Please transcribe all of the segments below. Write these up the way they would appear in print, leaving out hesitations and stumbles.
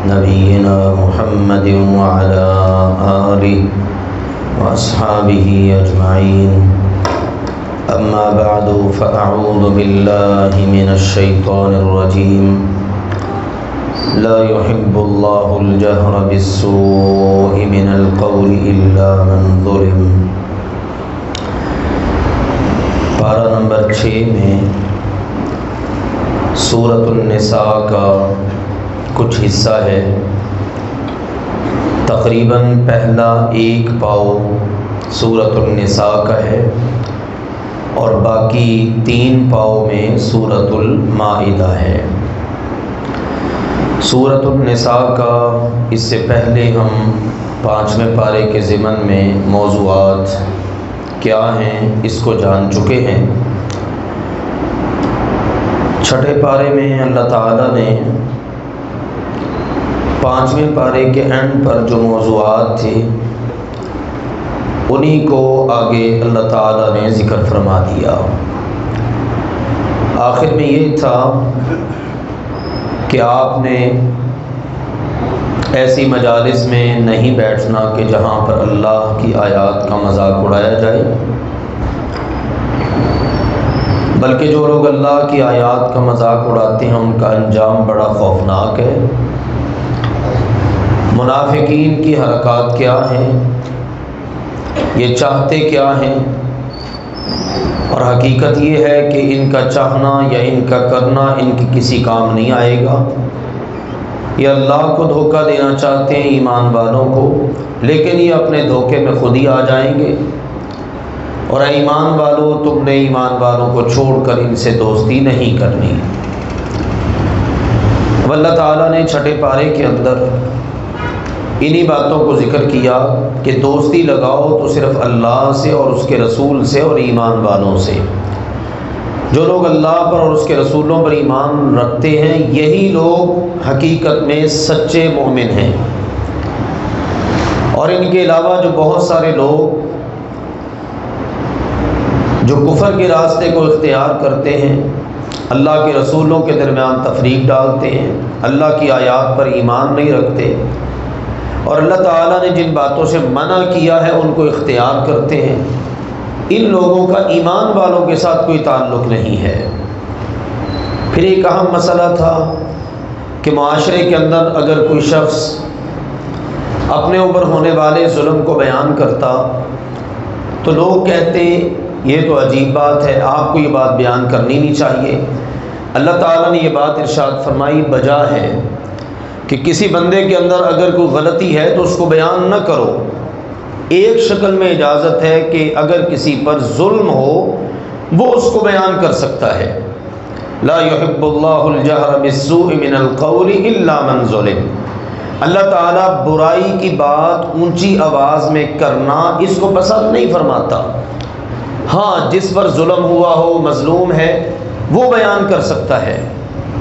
نبينا محمد وعلى آله وأصحابه أجمعين أما بعد فأعوذ بالله من الشيطان الرجيم لا يحب الله الجهر بالسوء من القول إلا من ظلم۔ پارہ نمبر 6 میں سورۃ النساء کا کچھ حصہ ہے۔ تقریباً پہلا 1 پاؤ سورۃ النساء کا ہے اور باقی 3 پاؤ میں سورۃ المائدہ ہے۔ سورۃ النساء کا اس سے پہلے ہم 5ویں پارے کے ضمن میں موضوعات کیا ہیں اس کو جان چکے ہیں۔ 6 پارے میں اللہ تعالیٰ نے 5ویں پارے کے اینڈ پر جو موضوعات تھے انہی کو آگے اللہ تعالیٰ نے ذکر فرما دیا۔ آخر میں یہ تھا کہ آپ نے ایسی مجالس میں نہیں بیٹھنا کہ جہاں پر اللہ کی آیات کا مذاق اڑایا جائے، بلکہ جو لوگ اللہ کی آیات کا مذاق اڑاتے ہیں ان کا انجام بڑا خوفناک ہے۔ منافقین کی حرکات کیا ہیں، یہ چاہتے کیا ہیں، اور حقیقت یہ ہے کہ ان کا چاہنا یا ان کا کرنا ان کی کسی کام نہیں آئے گا۔ یہ اللہ کو دھوکہ دینا چاہتے ہیں، ایمان والوں کو، لیکن یہ اپنے دھوکے میں خود ہی آ جائیں گے۔ اور اے ایمان والوں، تم نے ایمان والوں کو چھوڑ کر ان سے دوستی نہیں کرنی۔ اب اللہ تعالیٰ نے 6 پارے کے اندر انہی باتوں کو ذکر کیا کہ دوستی لگاؤ تو صرف اللہ سے اور اس کے رسول سے اور ایمان والوں سے۔ جو لوگ اللہ پر اور اس کے رسولوں پر ایمان رکھتے ہیں یہی لوگ حقیقت میں سچے مومن ہیں۔ اور ان کے علاوہ جو بہت سارے لوگ جو کفر کے راستے کو اختیار کرتے ہیں، اللہ کے رسولوں کے درمیان تفریق ڈالتے ہیں، اللہ کی آیات پر ایمان نہیں رکھتے، اور اللہ تعالیٰ نے جن باتوں سے منع کیا ہے ان کو اختیار کرتے ہیں، ان لوگوں کا ایمان والوں کے ساتھ کوئی تعلق نہیں ہے۔ پھر ایک اہم مسئلہ تھا کہ معاشرے کے اندر اگر کوئی شخص اپنے اوپر ہونے والے ظلم کو بیان کرتا تو لوگ کہتے یہ تو عجیب بات ہے، آپ کو یہ بات بیان کرنی نہیں چاہیے۔ اللہ تعالیٰ نے یہ بات ارشاد فرمائی، بجا ہے کہ کسی بندے کے اندر اگر کوئی غلطی ہے تو اس کو بیان نہ کرو۔ ایک شکل میں اجازت ہے کہ اگر کسی پر ظلم ہو وہ اس کو بیان کر سکتا ہے۔ لا يحب اللہ الجہر بالسوء من القول الا من ظلم۔ اللہ تعالیٰ برائی کی بات اونچی آواز میں کرنا اس کو پسند نہیں فرماتا۔ ہاں، جس پر ظلم ہوا ہو، مظلوم ہے، وہ بیان کر سکتا ہے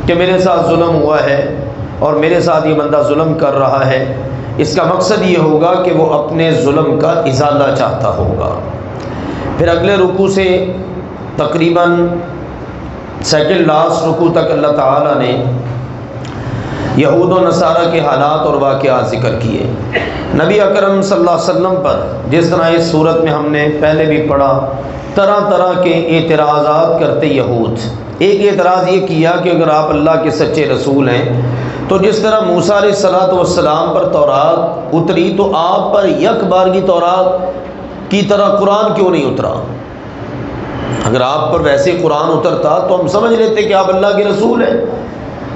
کہ میرے ساتھ ظلم ہوا ہے اور میرے ساتھ یہ بندہ ظلم کر رہا ہے۔ اس کا مقصد یہ ہوگا کہ وہ اپنے ظلم کا ازالہ چاہتا ہوگا۔ پھر اگلے رکوع سے تقریباً سیکنڈ لاسٹ رکوع تک اللہ تعالیٰ نے یہود و نصارہ کے حالات اور واقعات ذکر کیے۔ نبی اکرم صلی اللہ علیہ وسلم پر جس طرح اس صورت میں ہم نے پہلے بھی پڑھا، طرح طرح کے اعتراضات کرتے یہود۔ ایک اعتراض یہ کیا کہ اگر آپ اللہ کے سچے رسول ہیں تو جس طرح موسیٰ علیہ السلام پر تورات اتری تو آپ پر یک بارگی تورات کی طرح قرآن کیوں نہیں اترا؟ اگر آپ پر ویسے قرآن اترتا تو ہم سمجھ لیتے کہ آپ اللہ کے رسول ہیں۔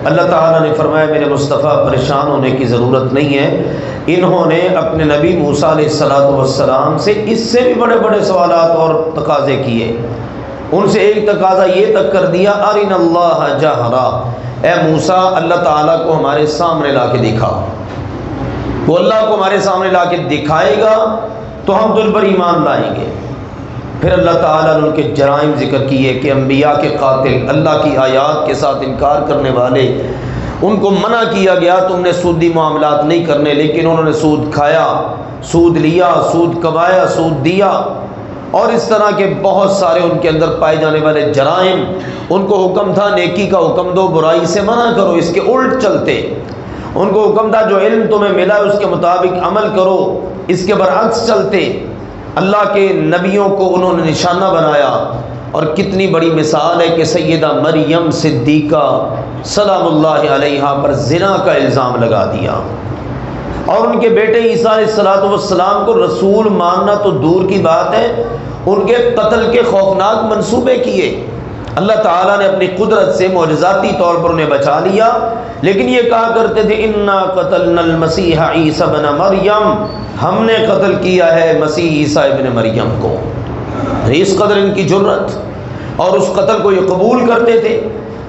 اللہ تعالیٰ نے فرمایا میرے مصطفیٰ پریشان ہونے کی ضرورت نہیں ہے، انہوں نے اپنے نبی موسیٰ علیہ السلام سے اس سے بھی بڑے بڑے سوالات اور تقاضے کیے۔ ان سے ایک تقاضا یہ تک کر دیا، ارنا اللہ جہرا، اے موسیٰ اللہ تعالیٰ کو ہمارے سامنے لا کے دکھا۔ وہ اللہ کو ہمارے سامنے لا کے دکھائے گا تو ہم تجھ پر ایمان لائیں گے۔ پھر اللہ تعالیٰ نے ان کے جرائم ذکر کیے کہ انبیاء کے قاتل، اللہ کی آیات کے ساتھ انکار کرنے والے، ان کو منع کیا گیا تم نے سودی معاملات نہیں کرنے، لیکن انہوں نے سود کھایا، سود لیا، سود کمایا، سود دیا، اور اس طرح کے بہت سارے ان کے اندر پائے جانے والے جرائم۔ ان کو حکم تھا نیکی کا حکم دو، برائی سے منع کرو، اس کے الٹ چلتے۔ ان کو حکم تھا جو علم تمہیں ملا اس کے مطابق عمل کرو، اس کے برعکس چلتے۔ اللہ کے نبیوں کو انہوں نے نشانہ بنایا، اور کتنی بڑی مثال ہے کہ سیدہ مریم صدیقہ سلام اللہ علیہا پر زنا کا الزام لگا دیا، اور ان کے بیٹے عیسیٰ علیہ السلام کو رسول ماننا تو دور کی بات ہے، ان کے قتل کے خوفناک منصوبے کیے۔ اللہ تعالیٰ نے اپنی قدرت سے معجزاتی طور پر انہیں بچا لیا، لیکن یہ کہا کرتے تھے انا قتلنا المسیح عیسیٰ ابن مریم، ہم نے قتل کیا ہے مسیح عیسیٰ ابن مریم کو۔ اس قدر ان کی جرت، اور اس قتل کو یہ قبول کرتے تھے۔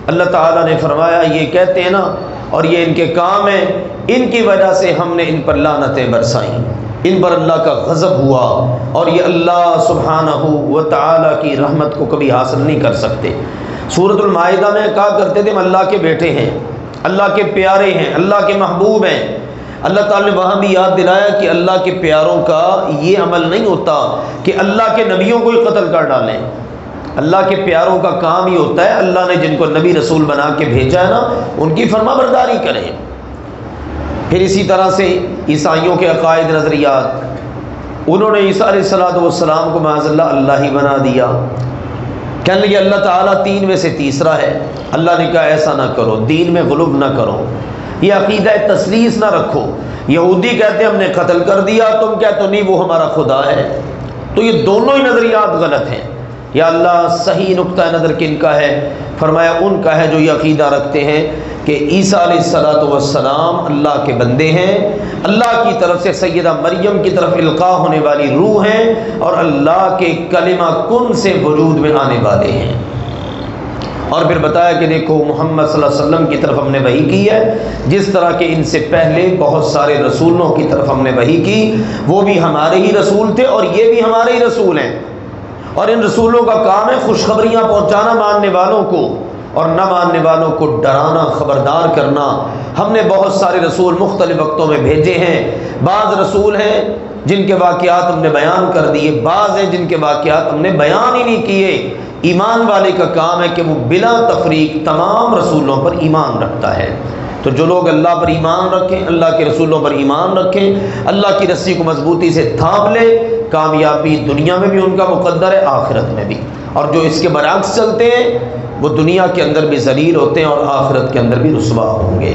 اللہ تعالیٰ نے فرمایا یہ کہتے ہیں نا، اور یہ ان کے کام ہیں، ان کی وجہ سے ہم نے ان پر لعنتیں برسائیں، ان پر اللہ کا غضب ہوا، اور یہ اللہ سبحانہ و تعالیٰ کی رحمت کو کبھی حاصل نہیں کر سکتے۔ سورۃ المائدہ میں کہا کرتے تھے ہم اللہ کے بیٹے ہیں، اللہ کے پیارے ہیں، اللہ کے محبوب ہیں۔ اللہ تعالیٰ نے وہاں بھی یاد دلایا کہ اللہ کے پیاروں کا یہ عمل نہیں ہوتا کہ اللہ کے نبیوں کو ہی قتل کر ڈالیں۔ اللہ کے پیاروں کا کام ہی ہوتا ہے اللہ نے جن کو نبی رسول بنا کے بھیجا ہے نا، ان کی فرما برداری کریں۔ پھر اسی طرح سے عیسائیوں کے عقائد نظریات، انہوں نے عیسیٰ علیہ السلام کو معاذ اللہ ہی بنا دیا، کہنے لگے اللہ تعالیٰ تین میں سے تیسرا ہے۔ اللہ نے کہا ایسا نہ کرو، دین میں غلو نہ کرو، یہ عقیدہ تثلیث نہ رکھو۔ یہودی کہتے ہم نے قتل کر دیا، تم کہتے ہو نہیں وہ ہمارا خدا ہے۔ تو یہ دونوں ہی نظریات غلط ہیں۔ یا اللہ صحیح نقطہ نظر کن کا ہے؟ فرمایا ان کا ہے جو یہ عقیدہ رکھتے ہیں کہ عیسیٰ علیہ السلام اللہ کے بندے ہیں، اللہ کی طرف سے سیدہ مریم کی طرف القاء ہونے والی روح ہیں، اور اللہ کے کلمہ کن سے وجود میں آنے والے ہیں۔ اور پھر بتایا کہ دیکھو محمد صلی اللہ علیہ وسلم کی طرف ہم نے وحی کی ہے، جس طرح کہ ان سے پہلے بہت سارے رسولوں کی طرف ہم نے وحی کی، وہ بھی ہمارے ہی رسول تھے اور یہ بھی ہمارے ہی رسول ہیں، اور ان رسولوں کا کام ہے خوشخبریاں پہنچانا ماننے والوں کو، اور نہ ماننے والوں کو ڈرانا، خبردار کرنا۔ ہم نے بہت سارے رسول مختلف وقتوں میں بھیجے ہیں، بعض رسول ہیں جن کے واقعات ہم نے بیان کر دیے، بعض ہیں جن کے واقعات ہم نے بیان ہی نہیں کیے۔ ایمان والے کا کام ہے کہ وہ بلا تفریق تمام رسولوں پر ایمان رکھتا ہے۔ تو جو لوگ اللہ پر ایمان رکھیں، اللہ کے رسولوں پر ایمان رکھیں، اللہ کی رسی کو مضبوطی سے تھام لے، کامیابی دنیا میں بھی ان کا مقدر ہے، آخرت میں بھی۔ اور جو اس کے برعکس چلتے ہیں وہ دنیا کے اندر بھی ذلیل ہوتے ہیں اور آخرت کے اندر بھی رسوا ہوں گے۔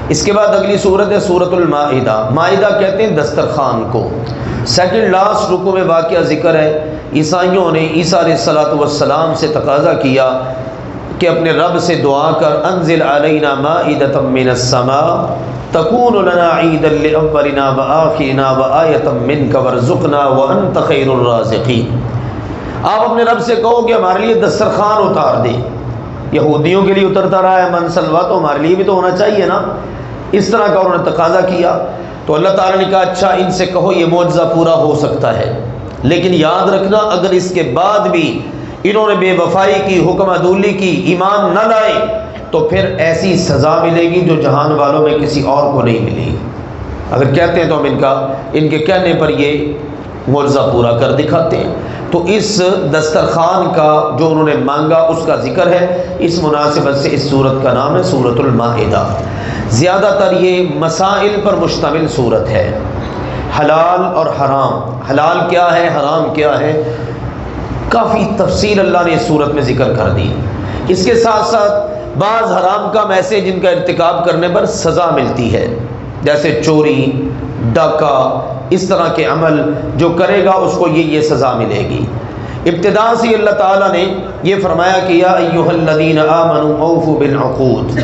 اس کے بعد اگلی صورت ہے سورۃ المائدہ۔ مائدہ کہتے ہیں دسترخوان کو۔ سیکنڈ لاسٹ رکوع میں واقعہ ذکر ہے، عیسائیوں نے عیسیٰ علیہ السلام سے تقاضا کیا کہ اپنے رب سے دعا کر انزل علینا مائدۃ من السماء تکون لنا عیدا لاولنا وآخرنا وآیۃ منک وارزقنا وانت خیر الرازقین۔ آپ اپنے رب سے کہو کہ ہمارے لیے دسترخوان اتار دے۔ یہودیوں کے لیے اترتا رہا ہے من سلوا، تو ہمارے لیے بھی تو ہونا چاہیے نا۔ اس طرح کا انہوں نے تقاضا کیا، تو اللہ تعالیٰ نے کہا اچھا ان سے کہو یہ معجزہ پورا ہو سکتا ہے، لیکن یاد رکھنا اگر اس کے بعد بھی انہوں نے بے وفائی کی، حکم عدولی کی، ایمان نہ لائے، تو پھر ایسی سزا ملے گی جو جہان والوں میں کسی اور کو نہیں ملی۔ اگر کہتے ہیں تو ہم ان کے کہنے پر یہ معجزہ پورا کر دکھاتے ہیں۔ تو اس دسترخوان کا جو انہوں نے مانگا اس کا ذکر ہے، اس مناسبت سے اس سورت کا نام ہے سورۃ المائدہ۔ زیادہ تر یہ مسائل پر مشتمل سورت ہے، حلال اور حرام، حلال کیا ہے، حرام کیا ہے، کافی تفصیل اللہ نے اس صورت میں ذکر کر دی۔ اس کے ساتھ ساتھ بعض حرام کام ایسے جن کا ارتکاب کرنے پر سزا ملتی ہے، جیسے چوری، ڈاکہ، اس طرح کے عمل جو کرے گا اس کو یہ سزا ملے گی۔ ابتدا سے اللہ تعالیٰ نے یہ فرمایا کہ یا ایھا الذین آمنوا اوفوا بالعقود،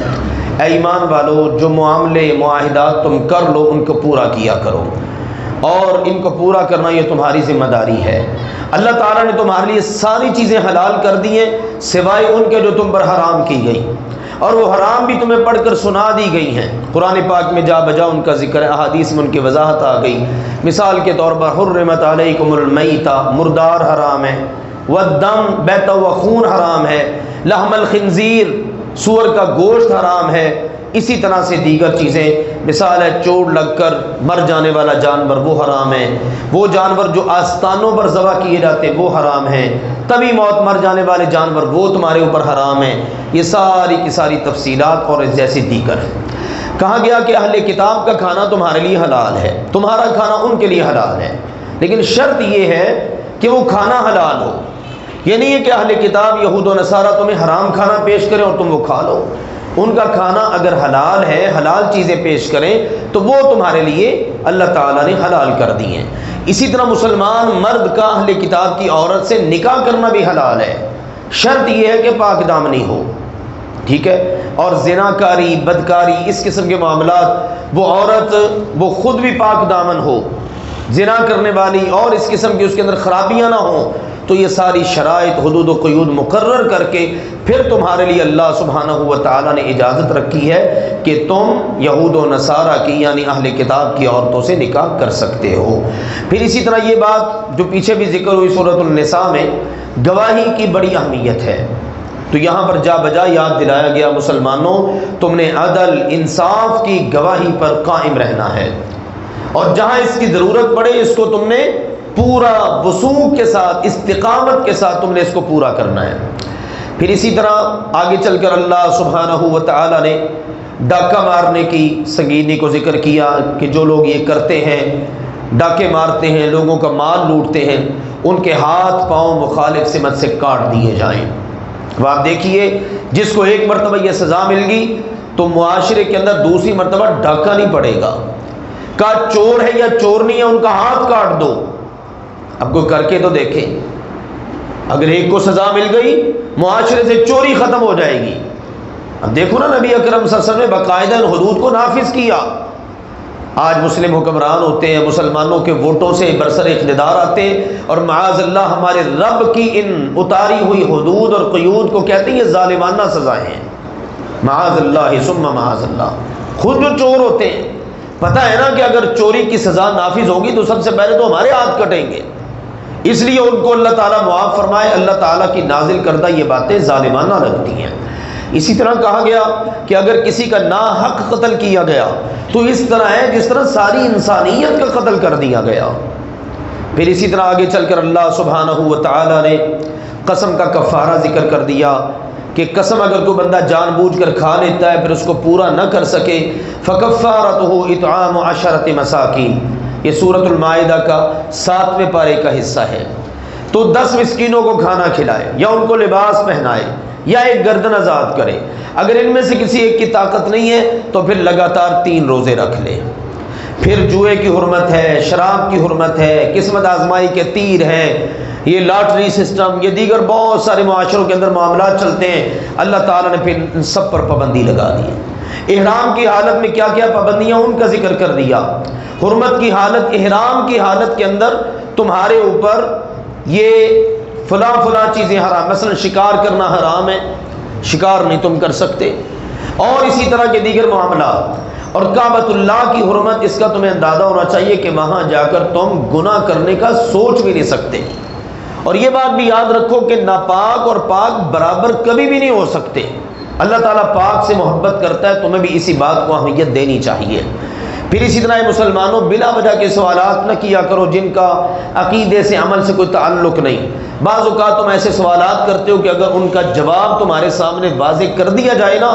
اے ایمان والو جو معاملے معاہدات تم کر لو ان کو پورا کیا کرو، اور ان کو پورا کرنا یہ تمہاری ذمہ داری ہے۔ اللہ تعالیٰ نے تمہارے لیے ساری چیزیں حلال کر دی ہیں سوائے ان کے جو تم پر حرام کی گئی، اور وہ حرام بھی تمہیں پڑھ کر سنا دی گئی ہیں۔ قرآن پاک میں جا بجا ان کا ذکر ہے، احادیث میں ان کی وضاحت آ گئی۔ مثال کے طور پر حرمت علیکم المیتہ، مردار حرام ہے، والدم بیت و خون حرام ہے، لحم الخنزیر سور کا گوشت حرام ہے، اسی طرح سے دیگر چیزیں، مثال ہے چوٹ لگ کر مر جانے والا جانور وہ حرام ہے، وہ جانور جو آستانوں پر ذبح کیے جاتے وہ حرام ہیں، طبی موت مر جانے والے جانور وہ تمہارے اوپر حرام ہیں۔ یہ ساری کی ساری تفصیلات اور جیسی دیگر ہیں۔ کہا گیا کہ اہل کتاب کا کھانا تمہارے لیے حلال ہے، تمہارا کھانا ان کے لیے حلال ہے، لیکن شرط یہ ہے کہ وہ کھانا حلال ہو۔ یہ نہیں ہے کہ اہل کتاب یہود و نصارہ تمہیں حرام کھانا پیش کریں اور تم وہ کھا لو۔ ان کا کھانا اگر حلال ہے، حلال چیزیں پیش کریں تو وہ تمہارے لیے اللہ تعالیٰ نے حلال کر دی ہیں۔ اسی طرح مسلمان مرد کا اہل کتاب کی عورت سے نکاح کرنا بھی حلال ہے، شرط یہ ہے کہ پاک دامنی ہو، ٹھیک ہے؟ اور زنا کاری، بدکاری، اس قسم کے معاملات وہ عورت وہ خود بھی پاک دامن ہو، زنا کرنے والی اور اس قسم کی اس کے اندر خرابیاں نہ ہوں، تو یہ ساری شرائط حدود و قیود مقرر کر کے پھر تمہارے لیے اللہ سبحانہ و تعالیٰ نے اجازت رکھی ہے کہ تم یہود و نصارہ کی یعنی اہل کتاب کی عورتوں سے نکاح کر سکتے ہو۔ پھر اسی طرح یہ بات جو پیچھے بھی ذکر ہوئی سورۃ النساء میں، گواہی کی بڑی اہمیت ہے، تو یہاں پر جا بجا یاد دلایا گیا مسلمانوں تم نے عدل انصاف کی گواہی پر قائم رہنا ہے، اور جہاں اس کی ضرورت پڑے اس کو تم نے پورا وثوق کے ساتھ، استقامت کے ساتھ تم نے اس کو پورا کرنا ہے۔ پھر اسی طرح آگے چل کر اللہ سبحانہ و تعالیٰ نے ڈاکہ مارنے کی سنگینی کو ذکر کیا کہ جو لوگ یہ کرتے ہیں، ڈاکے مارتے ہیں، لوگوں کا مال لوٹتے ہیں، ان کے ہاتھ پاؤں مخالف سمت سے کاٹ دیے جائیں۔ اب آپ دیکھیے، جس کو ایک مرتبہ یہ سزا مل گئی تو معاشرے کے اندر دوسری مرتبہ ڈاکہ نہیں پڑے گا، کا چور ہے یا چورنی ہے ان کا ہاتھ کاٹ دو۔ اب کوئی کر کے تو دیکھیں، اگر ایک کو سزا مل گئی معاشرے سے چوری ختم ہو جائے گی۔ اب دیکھو نا، نبی اکرم صلی اللہ علیہ وسلم نے باقاعدہ ان حدود کو نافذ کیا۔ آج مسلم حکمران ہوتے ہیں، مسلمانوں کے ووٹوں سے برسر اقتدار آتے ہیں، اور معاذ اللہ ہمارے رب کی ان اتاری ہوئی حدود اور قیود کو کہتے ہیں یہ ظالمانہ سزائیں ہیں، معاذ اللہ ثم معاذ اللہ۔ خود جو چور ہوتے ہیں، پتہ ہے نا کہ اگر چوری کی سزا نافذ ہوگی تو سب سے پہلے تو ہمارے ہاتھ کٹیں گے، اس لیے ان کو اللہ تعالیٰ معاف فرمائے، اللہ تعالیٰ کی نازل کردہ یہ باتیں ظالمانہ لگتی ہیں۔ اسی طرح کہا گیا کہ اگر کسی کا ناحق قتل کیا گیا تو اس طرح ہے جس طرح ساری انسانیت کا قتل کر دیا گیا۔ پھر اسی طرح آگے چل کر اللہ سبحانہ و تعالیٰ نے قسم کا کفارہ ذکر کر دیا کہ قسم اگر کوئی بندہ جان بوجھ کر کھا لیتا ہے پھر اس کو پورا نہ کر سکے، فَكَفَّارَتُهُ إِطْعَامُ عَشَرَةِ مَسَاكِينَ، یہ سورۃ المائدہ کا 7ویں پارے کا حصہ ہے۔ تو 10 مسکینوں کو کھانا کھلائے یا ان کو لباس پہنائے یا ایک گردن آزاد کرے۔ اگر ان میں سے کسی ایک کی طاقت نہیں ہے تو پھر لگاتار 3 روزے رکھ لے۔ پھر جوئے کی حرمت ہے، شراب کی حرمت ہے، قسمت آزمائی کے تیر ہیں، یہ لاٹری سسٹم، یہ دیگر بہت سارے معاشروں کے اندر معاملات چلتے ہیں، اللہ تعالیٰ نے پھر ان سب پر پابندی لگا دی۔ احرام کی حالت میں کیا کیا پابندیاں ان کا ذکر کر دیا۔ حرمت کی حالت، احرام کی حالت کے اندر تمہارے اوپر یہ فلاں فلاں چیزیں حرام، مثلا شکار کرنا حرام ہے، شکار نہیں تم کر سکتے، اور اسی طرح کے دیگر معاملات۔ اور کعبۃ اللہ کی حرمت، اس کا تمہیں اندازہ ہونا چاہیے کہ وہاں جا کر تم گناہ کرنے کا سوچ بھی نہیں سکتے، اور یہ بات بھی یاد رکھو کہ ناپاک اور پاک برابر کبھی بھی نہیں ہو سکتے۔ اللہ تعالیٰ پاک سے محبت کرتا ہے، تمہیں بھی اسی بات کو اہمیت دینی چاہیے۔ پھر اسی طرح مسلمانوں بلا وجہ کے سوالات نہ کیا کرو جن کا عقیدے سے، عمل سے کوئی تعلق نہیں۔ بعض اوقات تم ایسے سوالات کرتے ہو کہ اگر ان کا جواب تمہارے سامنے واضح کر دیا جائے نا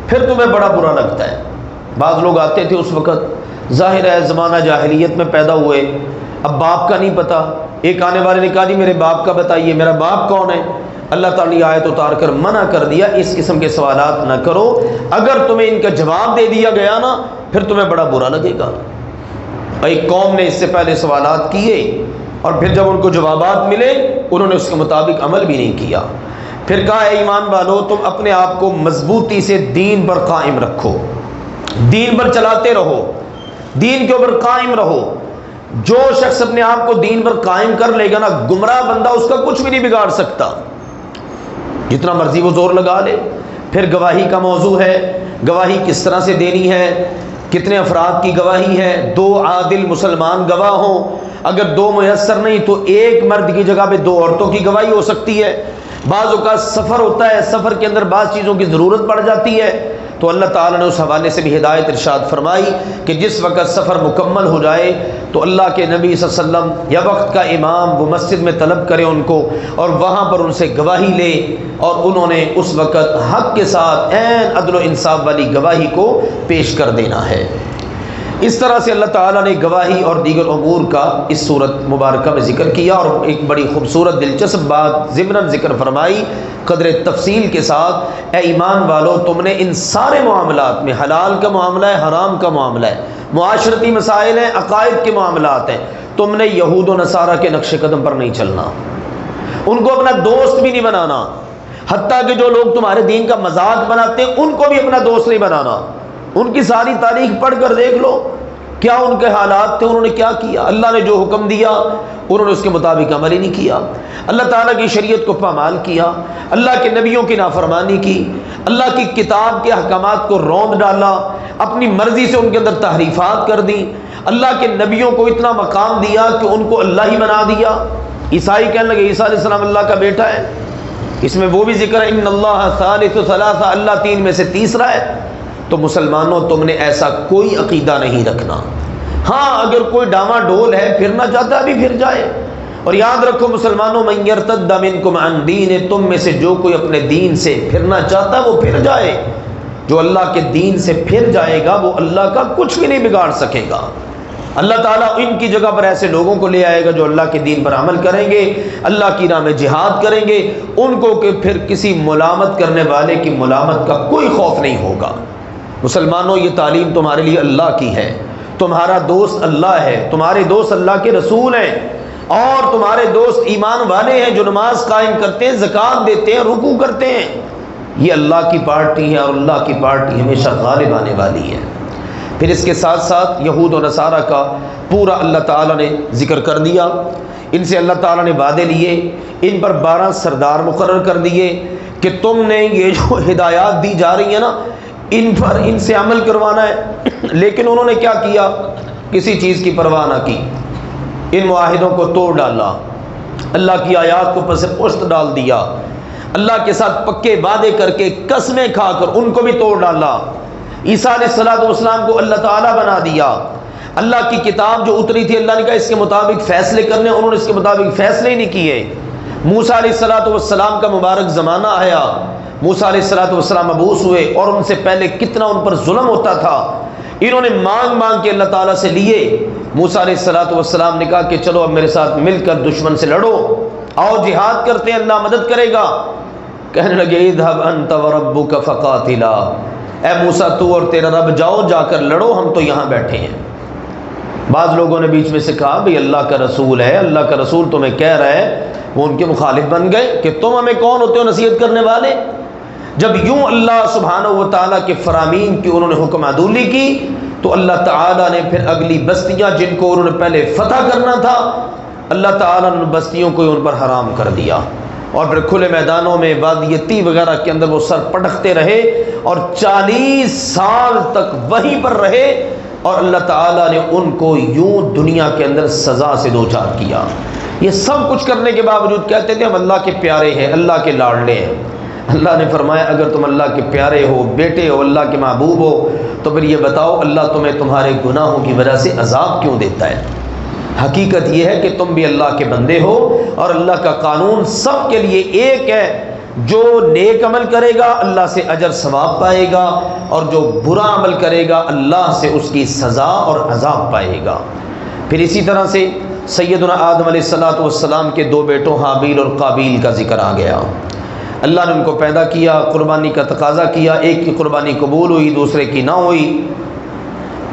پھر تمہیں بڑا برا لگتا ہے۔ بعض لوگ آتے تھے اس وقت، ظاہر ہے زمانہ جاہلیت میں پیدا ہوئے، اب باپ کا نہیں پتہ، ایک آنے والے نے کہا جی میرے باپ کا بتائیے، میرا باپ کون ہے؟ اللہ تعالیٰ نے آیت اتار کر منع کر دیا، اس قسم کے سوالات نہ کرو، اگر تمہیں ان کا جواب دے دیا گیا نا پھر تمہیں بڑا برا لگے گا۔ ایک قوم نے اس سے پہلے سوالات کیے اور پھر جب ان کو جوابات ملے انہوں نے اس کے مطابق عمل بھی نہیں کیا۔ پھر کہا اے ایمان والو تم اپنے آپ کو مضبوطی سے دین پر قائم رکھو، دین پر چلاتے رہو، دین کے اوپر قائم رہو۔ جو شخص اپنے آپ کو دین پر قائم کر لے گا نا، گمراہ بندہ اس کا کچھ بھی نہیں بگاڑ سکتا، جتنا مرضی وہ زور لگا لے۔ پھر گواہی کا موضوع ہے، گواہی کس طرح سے دینی ہے، کتنے افراد کی گواہی ہے، 2 عادل مسلمان گواہ ہوں، اگر 2 میسر نہیں تو ایک مرد کی جگہ پہ 2 عورتوں کی گواہی ہو سکتی ہے۔ بعض اوقات سفر ہوتا ہے، سفر کے اندر بعض چیزوں کی ضرورت پڑ جاتی ہے تو تو اللہ تعالیٰ نے اس حوالے سے بھی ہدایت ارشاد فرمائی کہ جس وقت سفر مکمل ہو جائے تو اللہ کے نبی صلی اللہ علیہ وسلم یا وقت کا امام وہ مسجد میں طلب کرے ان کو، اور وہاں پر ان سے گواہی لے، اور انہوں نے اس وقت حق کے ساتھ عین عدل و انصاف والی گواہی کو پیش کر دینا ہے۔ اس طرح سے اللہ تعالیٰ نے گواہی اور دیگر امور کا اس صورت مبارکہ میں ذکر کیا، اور ایک بڑی خوبصورت دلچسپ بات ضمناً ذکر فرمائی قدر تفصیل کے ساتھ، اے ایمان والو تم نے ان سارے معاملات میں، حلال کا معاملہ ہے، حرام کا معاملہ ہے، معاشرتی مسائل ہیں، عقائد کے معاملات ہیں، تم نے یہود و نصارہ کے نقش قدم پر نہیں چلنا، ان کو اپنا دوست بھی نہیں بنانا، حتیٰ کہ جو لوگ تمہارے دین کا مذاق بناتے ہیں ان کو بھی اپنا دوست نہیں بنانا۔ ان کی ساری تاریخ پڑھ کر دیکھ لو کیا ان کے حالات تھے، انہوں نے کیا کیا، اللہ نے جو حکم دیا انہوں نے اس کے مطابق عمل ہی نہیں کیا، اللہ تعالیٰ کی شریعت کو پامال کیا، اللہ کے نبیوں کی نافرمانی کی، اللہ کی کتاب کے احکامات کو روند ڈالا، اپنی مرضی سے ان کے اندر تحریفات کر دی، اللہ کے نبیوں کو اتنا مقام دیا کہ ان کو اللہ ہی بنا دیا۔ عیسائی کہنے لگے عیسیٰ علیہ السلام اللہ کا بیٹا ہے، اس میں وہ بھی ذکر ہے ان اللہ ثالث ثلاثہ، اللہ تین میں سے تیسرا ہے۔ تو مسلمانوں تم نے ایسا کوئی عقیدہ نہیں رکھنا، ہاں اگر کوئی ڈاما ڈول ہے پھرنا چاہتا ہے ابھی پھر جائے، اور یاد رکھو مسلمانوں من یرتد منکم عن دین، تم میں سے جو کوئی اپنے دین سے پھرنا چاہتا ہے وہ پھر جائے، جو اللہ کے دین سے پھر جائے گا وہ اللہ کا کچھ بھی نہیں بگاڑ سکے گا۔ اللہ تعالیٰ ان کی جگہ پر ایسے لوگوں کو لے آئے گا جو اللہ کے دین پر عمل کریں گے، اللہ کی راہ میں جہاد کریں گے، ان کو کہ پھر کسی ملامت کرنے والے کی ملامت کا کوئی خوف نہیں ہوگا۔ مسلمانوں یہ تعلیم تمہارے لیے اللہ کی ہے، تمہارا دوست اللہ ہے، تمہارے دوست اللہ کے رسول ہیں، اور تمہارے دوست ایمان والے ہیں جو نماز قائم کرتے ہیں، زکوٰۃ دیتے ہیں، رکوع کرتے ہیں۔ یہ اللہ کی پارٹی ہے، اور اللہ کی پارٹی ہمیشہ غالب آنے والی ہے۔ پھر اس کے ساتھ ساتھ یہود و نصارہ کا پورا اللہ تعالیٰ نے ذکر کر دیا، ان سے اللہ تعالیٰ نے وعدے لیے، ان پر 12 سردار مقرر کر دیے کہ تم نے یہ جو ہدایات دی جا رہی ہیں نا ان پر ان سے عمل کروانا ہے، لیکن انہوں نے کیا کیا، کسی چیز کی پرواہ نہ کی، ان معاہدوں کو توڑ ڈالا، اللہ کی آیات کو پس پشت ڈال دیا، اللہ کے ساتھ پکے وعدے کر کے قسمیں کھا کر ان کو بھی توڑ ڈالا۔ عیسیٰ علیہ السلام کو اللہ تعالیٰ بنا دیا، اللہ کی کتاب جو اتری تھی اللہ نے کہا اس کے مطابق فیصلے کرنے، انہوں نے اس کے مطابق فیصلے ہی نہیں کیے۔ موسیٰ علیہ السلام کا مبارک زمانہ آیا، موسیٰ علیہ السلام مبعوث ہوئے، اور ان سے پہلے کتنا ان پر ظلم ہوتا تھا، انہوں نے مانگ مانگ کے اللہ تعالیٰ سے لیے۔ موسیٰ علیہ السلام نے کہا کہ چلو اب میرے ساتھ مل کر دشمن سے لڑو، آؤ جہاد کرتے ہیں، اللہ مدد کرے گا۔ کہنے لگے اذهب انت وربك فقاتلا، اے موسیٰ تو اور تیرا رب جاؤ، جا کر لڑو، ہم تو یہاں بیٹھے ہیں۔ بعض لوگوں نے بیچ میں سے کہا بھئی اللہ کا رسول ہے، اللہ کا رسول تمہیں کہہ رہا ہے، وہ ان کے مخالف بن گئے کہ تم ہمیں کون ہوتے ہو نصیحت کرنے والے۔ جب یوں اللہ سبحانہ و تعالیٰ کے فرامین کی انہوں نے حکم عدولی کی تو اللہ تعالیٰ نے پھر اگلی بستیاں جن کو انہوں نے پہلے فتح کرنا تھا، اللہ تعالیٰ نے بستیوں کو ان پر حرام کر دیا، اور پھر کھلے میدانوں میں وادی طی وغیرہ کے اندر وہ سر پٹکتے رہے، اور 40 سال تک وہیں پر رہے، اور اللہ تعالیٰ نے ان کو یوں دنیا کے اندر سزا سے دوچار کیا۔ یہ سب کچھ کرنے کے باوجود کہتے تھے ہم اللہ کے پیارے ہیں، اللہ کے لاڈلے ہیں۔ اللہ نے فرمایا اگر تم اللہ کے پیارے ہو، بیٹے ہو، اللہ کے محبوب ہو، تو پھر یہ بتاؤ اللہ تمہیں تمہارے گناہوں کی وجہ سے عذاب کیوں دیتا ہے؟ حقیقت یہ ہے کہ تم بھی اللہ کے بندے ہو، اور اللہ کا قانون سب کے لیے ایک ہے، جو نیک عمل کرے گا اللہ سے اجر ثواب پائے گا، اور جو برا عمل کرے گا اللہ سے اس کی سزا اور عذاب پائے گا۔ پھر اسی طرح سے سیدنا آدم علیہ السلام کے 2 بیٹوں حابیل اور قابیل کا ذکر آ گیا۔ اللہ نے ان کو پیدا کیا، قربانی کا تقاضا کیا، ایک کی قربانی قبول ہوئی، دوسرے کی نہ ہوئی۔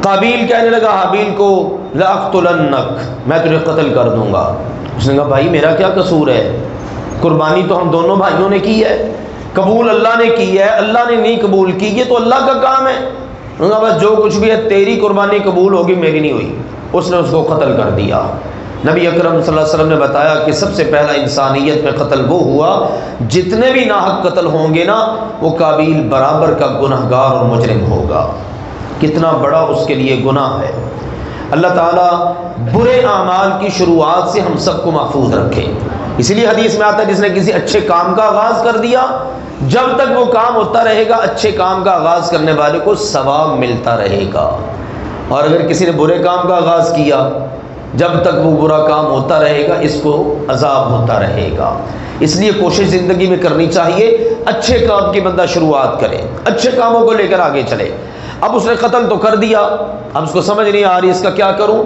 قابیل کہنے لگا حابیل کو لأقتلنک، میں تجھے قتل کر دوں گا۔ اس نے کہا بھائی میرا کیا قصور ہے، قربانی تو ہم دونوں بھائیوں نے کی ہے، قبول اللہ نے کی ہے، اللہ نے نہیں قبول کی، یہ تو اللہ کا کام ہے۔ انہوں نے کہا بس جو کچھ بھی ہے تیری قربانی قبول ہوگی، میری نہیں ہوئی۔ اس نے اس کو قتل کر دیا۔ نبی اکرم صلی اللہ علیہ وسلم نے بتایا کہ سب سے پہلا انسانیت میں قتل وہ ہوا، جتنے بھی ناحق قتل ہوں گے نا وہ قابیل برابر کا گنہگار اور مجرم ہوگا۔ کتنا بڑا اس کے لیے گناہ ہے۔ اللہ تعالیٰ برے اعمال کی شروعات سے ہم سب کو محفوظ رکھے۔ اسی لیے حدیث میں آتا ہے جس نے کسی اچھے کام کا آغاز کر دیا جب تک وہ کام ہوتا رہے گا اچھے کام کا آغاز کرنے والے کو ثواب ملتا رہے گا، اور اگر کسی نے برے کام کا آغاز کیا جب تک وہ برا کام ہوتا رہے گا اس کو عذاب ہوتا رہے گا۔ اس لیے کوشش زندگی میں کرنی چاہیے اچھے کام کی بندہ شروعات کرے، اچھے کاموں کو لے کر آگے چلے۔ اب اس نے قتل تو کر دیا، اب اس کو سمجھ نہیں آ رہی اس کا کیا کروں۔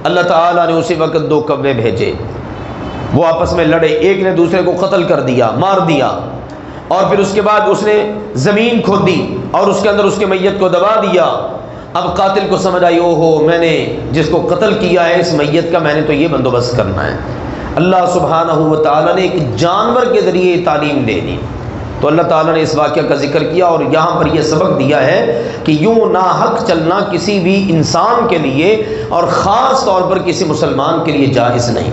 اللہ تعالیٰ نے اسی وقت 2 کوے بھیجے، وہ آپس میں لڑے، ایک نے دوسرے کو قتل کر دیا، مار دیا، اور پھر اس کے بعد اس نے زمین کھودی اور اس کے اندر اس کے میت کو دبا دیا۔ اب قاتل کو سمجھ آئی، او ہو میں نے جس کو قتل کیا ہے اس میت کا میں نے تو یہ بندوبست کرنا ہے۔ اللہ سبحانہ و تعالیٰ نے ایک جانور کے ذریعے تعلیم دے دی، تو اللہ تعالیٰ نے اس واقعہ کا ذکر کیا اور یہاں پر یہ سبق دیا ہے کہ یوں ناحق چلنا کسی بھی انسان کے لیے اور خاص طور پر کسی مسلمان کے لیے جائز نہیں۔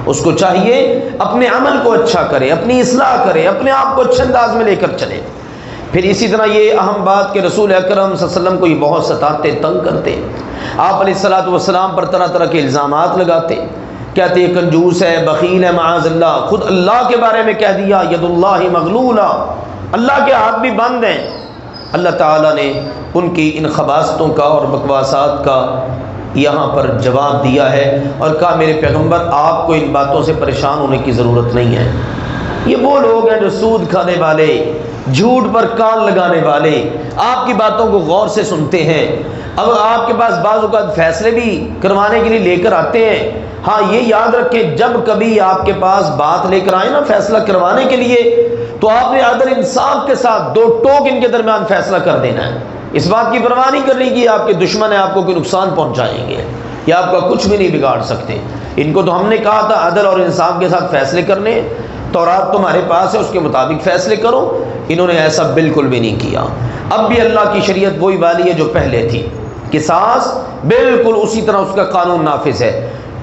اس کو چاہیے اپنے عمل کو اچھا کرے، اپنی اصلاح کرے، اپنے آپ کو اچھے انداز میں لے کر چلے۔ پھر اسی طرح یہ اہم بات کہ رسول اکرم صلی اللہ علیہ وسلم کو یہ بہت ستاتے، تنگ کرتے، آپ علیہ الصلوۃ والسلام پر طرح طرح کے الزامات لگاتے، کہتے یہ کنجوس ہے، بخیل ہے، معاذ اللہ، خود اللہ کے بارے میں کہہ دیا ید اللہ مغلولہ، اللہ کے ہاتھ بھی بند ہیں۔ اللہ تعالیٰ نے ان کی ان خباثتوں کا اور بکواسات کا یہاں پر جواب دیا ہے اور کہا میرے پیغمبر آپ کو ان باتوں سے پریشان ہونے کی ضرورت نہیں ہے۔ یہ وہ لوگ ہیں جو سود کھانے والے، جھوٹ پر کان لگانے والے، آپ کی باتوں کو غور سے سنتے ہیں، اب آپ کے پاس بعض اوقات فیصلے بھی کروانے کے لیے لے کر آتے ہیں۔ ہاں یہ یاد رکھیں جب کبھی آپ کے پاس بات لے کر آئے نا فیصلہ کروانے کے لیے تو آپ نے عدل انصاف کے ساتھ 2 ٹوک ان کے درمیان فیصلہ کر دینا ہے۔ اس بات کی پرواہ نہیں کرنی کہ آپ کے دشمن ہیں، آپ کو کوئی نقصان پہنچائیں گے یا آپ کا کچھ بھی نہیں بگاڑ سکتے۔ ان کو تو ہم نے کہا تھا عدل اور انصاف کے ساتھ فیصلے کرنے، تورات تمہارے پاس ہے اس کے مطابق فیصلے کرو، انہوں نے ایسا بالکل بھی نہیں کیا۔ اب بھی اللہ کی شریعت وہی والی ہے جو پہلے تھی، قصاص بالکل اسی طرح اس کا قانون نافذ ہے۔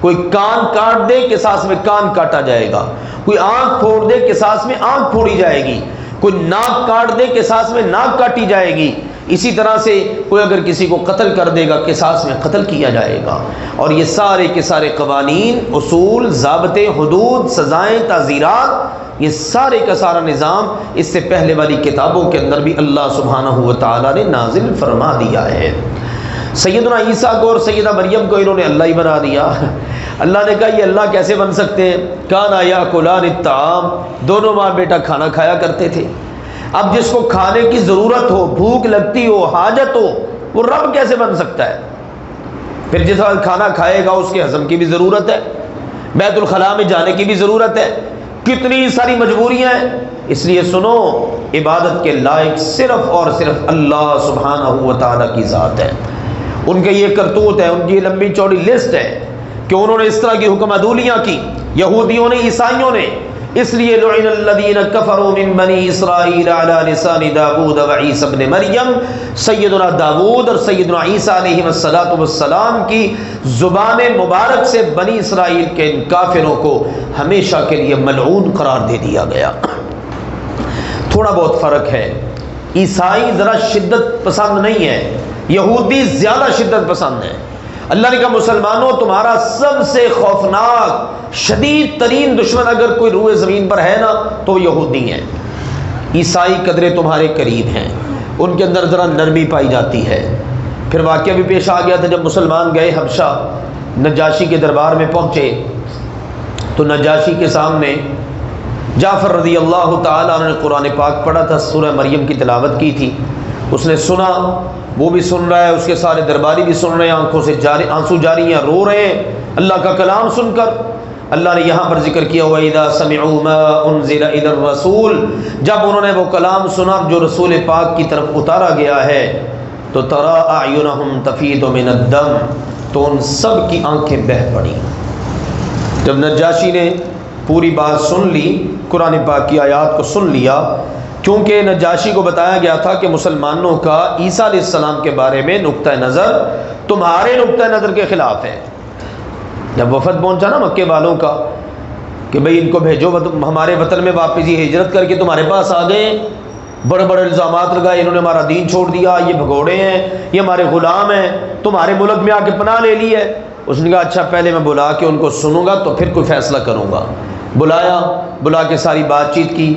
کوئی کان کاٹ دے قصاص میں کان کاٹا جائے گا، کوئی آنکھ پھوڑ دے قصاص میں آنکھ پھوڑی جائے گی، کوئی ناک کاٹ دے قصاص میں ناک کاٹی جائے گی۔ اسی طرح سے کوئی اگر کسی کو قتل کر دے گا قصاص میں قتل کیا جائے گا۔ اور یہ سارے کے سارے قوانین، اصول، ضابطے، حدود، سزائیں، تعزیرات، یہ سارے کا سارا نظام اس سے پہلے والی کتابوں کے اندر بھی اللہ سبحانہ و تعالیٰ نے نازل فرما دیا ہے۔ سیدنا عیسیٰ کو اور سیدہ مریم کو انہوں نے اللہ ہی بنا دیا۔ اللہ نے کہا یہ اللہ کیسے بن سکتے ہیں؟ کانا یاکلان الطعام، دونوں ماں بیٹا کھانا کھایا کرتے تھے۔ اب جس کو کھانے کی ضرورت ہو، بھوک لگتی ہو، حاجت ہو، وہ رب کیسے بن سکتا ہے؟ پھر جس وقت کھانا کھائے گا اس کے ہضم کی بھی ضرورت ہے، بیت الخلاء میں جانے کی بھی ضرورت ہے، کتنی ساری مجبوریاں ہیں۔ اس لیے سنو، عبادت کے لائق صرف اور صرف اللہ سبحانہ و تعالیٰ کی ذات ہے۔ ان کے یہ کرتوت ہے، ان کی یہ لمبی چوڑی لسٹ ہے کہ انہوں نے اس طرح کی حکم عدولیاں کی، یہودیوں نے، عیسائیوں نے۔ اس لیے لعن الذین کفروا من بنی اسرائیل علی لسان داؤد و عیسی ابن مریم، سیدنا داؤد اور سیدنا عیسیٰ علیہ السلام کی زبان مبارک سے بنی اسرائیل کے ان کافروں کو ہمیشہ کے لیے ملعون قرار دے دیا گیا۔ تھوڑا بہت فرق ہے، عیسائی ذرا شدت پسند نہیں ہے، یہودی زیادہ شدت پسند ہے۔ اللہ نے کہا مسلمانوں تمہارا سب سے خوفناک شدید ترین دشمن اگر کوئی روئے زمین پر ہے نا تو وہ یہودی ہیں۔ عیسائی قدرے تمہارے قریب ہیں، ان کے اندر ذرا نرمی پائی جاتی ہے۔ پھر واقعہ بھی پیش آ گیا تھا جب مسلمان گئے حبشہ، نجاشی کے دربار میں پہنچے تو نجاشی کے سامنے جعفر رضی اللہ تعالیٰ عنہ نے قرآن پاک پڑھا تھا، سورہ مریم کی تلاوت کی تھی، اس نے سنا، وہ بھی سن رہا ہے، اس کے سارے درباری بھی سن رہے ہیں، آنکھوں سے آنسو جاری ہیں، رو رہے ہیں اللہ کا کلام سن کر۔ اللہ نے یہاں پر ذکر کیا وَإِذَا سَمِعُوا مَا أُنزِلَ إِلَى الرَّسُولِ، جب انہوں نے وہ کلام سنا جو رسول پاک کی طرف اتارا گیا ہے تو تَرَىٰ أَعْيُنَهُمْ تَفِيضُ مِنَ الدَّمْ، تو ان سب کی آنکھیں بہہ پڑی۔ جب نجاشی نے پوری بات سن لی، قرآن پاک کی آیات کو سن لیا، کیونکہ نجاشی کو بتایا گیا تھا کہ مسلمانوں کا عیسیٰ علیہ السلام کے بارے میں نقطہ نظر تمہارے نقطہ نظر کے خلاف ہے۔ جب وفد پہنچا نا مکے والوں کا کہ بھئی ان کو بھیجو ہمارے وطن میں واپس، یہ ہجرت کر کے تمہارے پاس آ گئے، بڑے بڑے الزامات لگائے، انہوں نے ہمارا دین چھوڑ دیا، یہ بھگوڑے ہیں، یہ ہمارے غلام ہیں، تمہارے ملک میں آ کے پناہ لے لی ہے۔ اس نے کہا اچھا پہلے میں بلا کے ان کو سنوں گا تو پھر کوئی فیصلہ کروں گا۔ بلایا، بلا کے ساری بات چیت کی،